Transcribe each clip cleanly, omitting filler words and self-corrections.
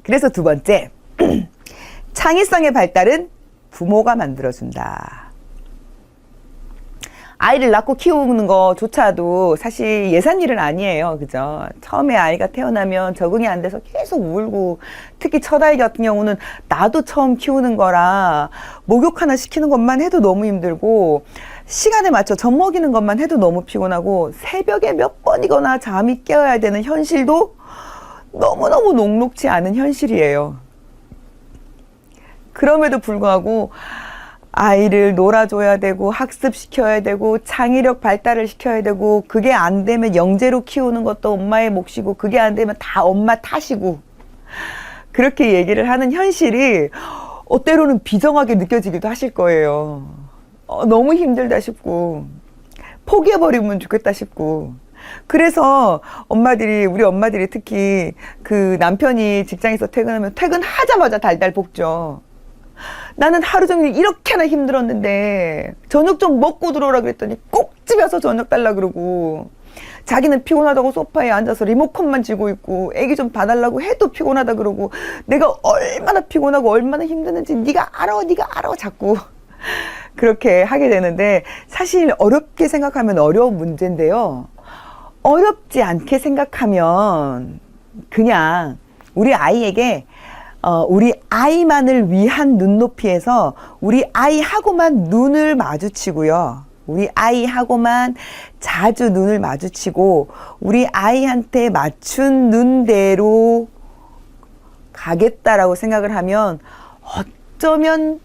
그래서 두 번째, 창의성의 발달은 부모가 만들어준다. 아이를 낳고 키우는 거조차도 사실 예산 일은 아니에요. 그죠? 처음에 아이가 태어나면 적응이 안 돼서 계속 울고, 특히 첫 아이 같은 경우는 나도 처음 키우는 거라 목욕 하나 시키는 것만 해도 너무 힘들고, 시간에 맞춰 젖 먹이는 것만 해도 너무 피곤하고, 새벽에 몇 번이거나 잠이 깨어야 되는 현실도 너무너무 녹록지 않은 현실이에요. 그럼에도 불구하고 아이를 놀아줘야 되고 학습시켜야 되고 창의력 발달을 시켜야 되고, 그게 안 되면 영재로 키우는 것도 엄마의 몫이고, 그게 안 되면 다 엄마 탓이고, 그렇게 얘기를 하는 현실이 때로는 비정하게 느껴지기도 하실 거예요. 너무 힘들다 싶고 포기해버리면 좋겠다 싶고. 그래서 우리 엄마들이 특히 그 남편이 직장에서 퇴근하면 퇴근하자마자 달달 볶죠. 나는 하루 종일 이렇게나 힘들었는데 저녁 좀 먹고 들어오라 그랬더니 꼭 집에 와서 저녁 달라 그러고, 자기는 피곤하다고 소파에 앉아서 리모컨만 쥐고 있고, 애기 좀 봐달라고 해도 피곤하다 그러고, 내가 얼마나 피곤하고 얼마나 힘드는지 네가 알아 자꾸 그렇게 하게 되는데, 사실 어렵게 생각하면 어려운 문제인데요, 어렵지 않게 생각하면 그냥 우리 아이에게 우리 아이만을 위한 눈높이에서 우리 아이하고만 눈을 마주치고요. 우리 아이하고만 자주 눈을 마주치고 우리 아이한테 맞춘 눈대로 가겠다라고 생각을 하면 어쩌면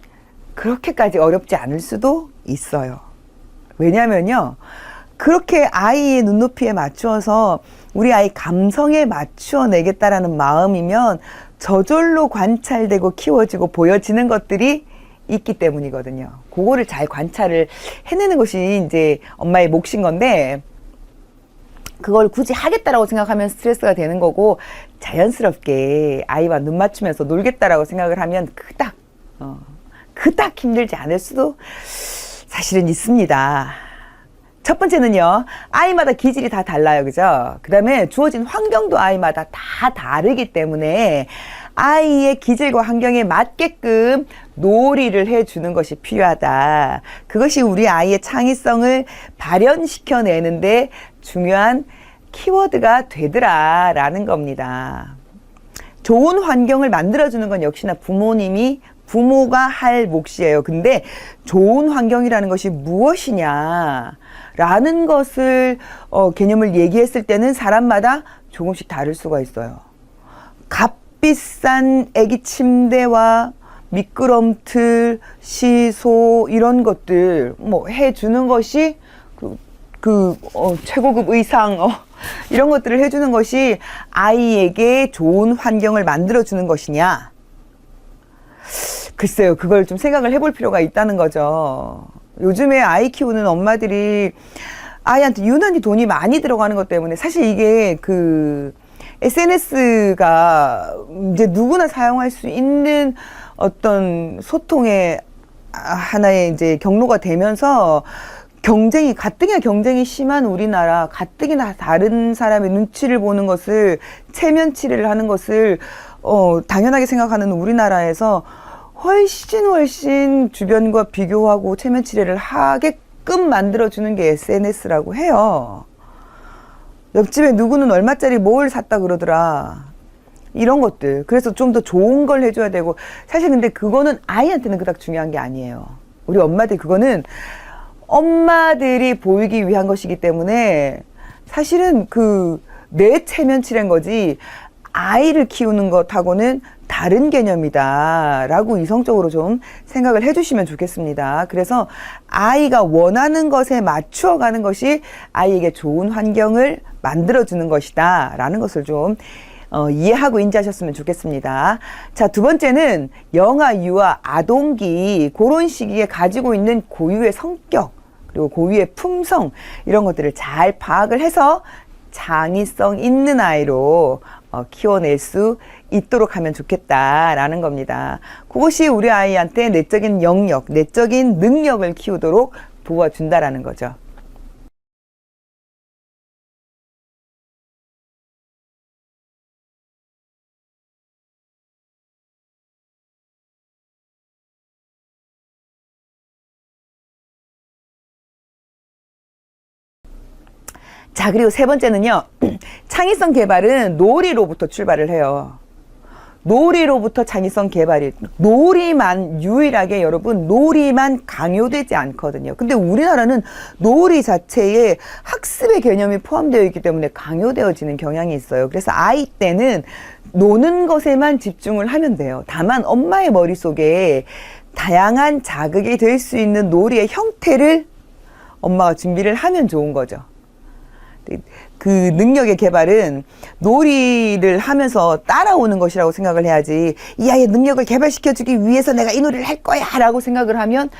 그렇게까지 어렵지 않을 수도 있어요. 왜냐면요, 그렇게 아이의 눈높이에 맞추어서 우리 아이 감성에 맞추어 내겠다라는 마음이면 저절로 관찰되고 키워지고 보여지는 것들이 있기 때문이거든요. 그거를 잘 관찰을 해내는 것이 이제 엄마의 몫인 건데, 그걸 굳이 하겠다라고 생각하면 스트레스가 되는 거고, 자연스럽게 아이와 눈 맞추면서 놀겠다라고 생각을 하면 그닥 힘들지 않을 수도 사실은 있습니다. 첫 번째는요, 아이마다 기질이 다 달라요. 그죠? 그 다음에 주어진 환경도 아이마다 다 다르기 때문에 아이의 기질과 환경에 맞게끔 놀이를 해주는 것이 필요하다. 그것이 우리 아이의 창의성을 발현시켜내는데 중요한 키워드가 되더라 라는 겁니다. 좋은 환경을 만들어주는 건 역시나 부모가 할 몫이에요. 근데 좋은 환경이라는 것이 무엇이냐 라는 것을 개념을 얘기했을 때는 사람마다 조금씩 다를 수가 있어요. 값비싼 애기 침대와 미끄럼틀, 시소 이런 것들 해주는 것이 최고급 의상 이런 것들을 해주는 것이 아이에게 좋은 환경을 만들어주는 것이냐? 글쎄요, 그걸 좀 생각을 해볼 필요가 있다는 거죠. 요즘에 아이 키우는 엄마들이 아이한테 유난히 돈이 많이 들어가는 것 때문에, 사실 이게 SNS가 이제 누구나 사용할 수 있는 어떤 소통의 하나의 이제 경로가 되면서 가뜩이나 경쟁이 심한 우리나라, 가뜩이나 다른 사람의 눈치를 보는 것을, 체면치레를 하는 것을 당연하게 생각하는 우리나라에서 훨씬 주변과 비교하고 체면치레를 하게끔 만들어주는 게 SNS라고 해요. 옆집에 누구는 얼마짜리 뭘 샀다 그러더라. 이런 것들. 그래서 좀 더 좋은 걸 해줘야 되고, 사실 근데 그거는 아이한테는 그닥 중요한 게 아니에요. 우리 엄마들, 그거는 엄마들이 보이기 위한 것이기 때문에 사실은 내 체면치레인 거지, 아이를 키우는 것하고는 다른 개념이다 라고 이성적으로 좀 생각을 해주시면 좋겠습니다. 그래서 아이가 원하는 것에 맞추어 가는 것이 아이에게 좋은 환경을 만들어주는 것이다 라는 것을 좀 이해하고 인지하셨으면 좋겠습니다. 자, 두 번째는 영아, 유아, 아동기, 그런 시기에 가지고 있는 고유의 성격, 그리고 고유의 품성, 이런 것들을 잘 파악을 해서 창의성 있는 아이로 키워낼 수 있도록 하면 좋겠다라는 겁니다. 그것이 우리 아이한테 내적인 영역, 내적인 능력을 키우도록 도와준다라는 거죠. 자, 그리고 세 번째는요. 창의성 개발은 놀이로부터 출발을 해요. 놀이로부터 창의성 개발이, 놀이만 유일하게 여러분, 놀이만 강요되지 않거든요. 근데 우리나라는 놀이 자체에 학습의 개념이 포함되어 있기 때문에 강요되어지는 경향이 있어요. 그래서 아이 때는 노는 것에만 집중을 하면 돼요. 다만 엄마의 머릿속에 다양한 자극이 될 수 있는 놀이의 형태를 엄마가 준비를 하면 좋은 거죠. 그 능력의 개발은 놀이를 하면서 따라오는 것이라고 생각을 해야지, 이 아이의 능력을 개발시켜주기 위해서 내가 이 놀이를 할 거야 라고 생각을 하면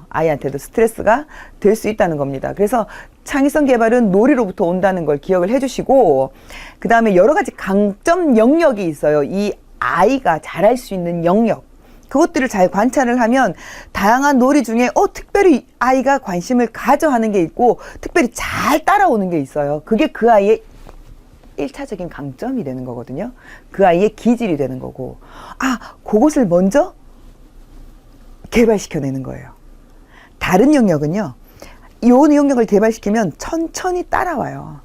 아이한테도 스트레스가 될 수 있다는 겁니다. 그래서 창의성 개발은 놀이로부터 온다는 걸 기억을 해주시고, 그 다음에 여러 가지 강점 영역이 있어요. 이 아이가 잘할 수 있는 영역, 그것들을 잘 관찰을 하면 다양한 놀이 중에 특별히 아이가 관심을 가져 하는 게 있고 특별히 잘 따라오는 게 있어요. 그게 그 아이의 1차적인 강점이 되는 거거든요. 그 아이의 기질이 되는 거고, 그것을 먼저 개발시켜내는 거예요. 다른 영역은요, 이 영역을 개발시키면 천천히 따라와요.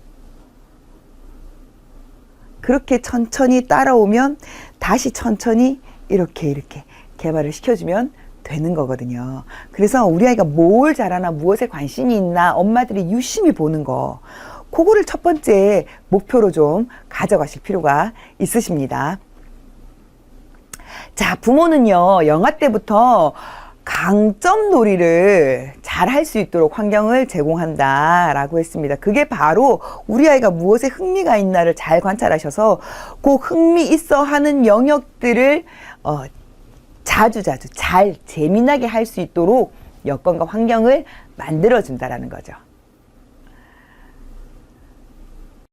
그렇게 천천히 따라오면 다시 천천히 이렇게 개발을 시켜주면 되는 거거든요. 그래서 우리 아이가 뭘 잘하나, 무엇에 관심이 있나 엄마들이 유심히 보는 거, 그거를 첫 번째 목표로 좀 가져가실 필요가 있으십니다. 자, 부모는요, 영아 때부터 강점 놀이를 잘 할 수 있도록 환경을 제공한다라고 했습니다. 그게 바로 우리 아이가 무엇에 흥미가 있나를 잘 관찰하셔서 그 흥미 있어 하는 영역들을 자주 잘 재미나게 할 수 있도록 여건과 환경을 만들어준다라는 거죠.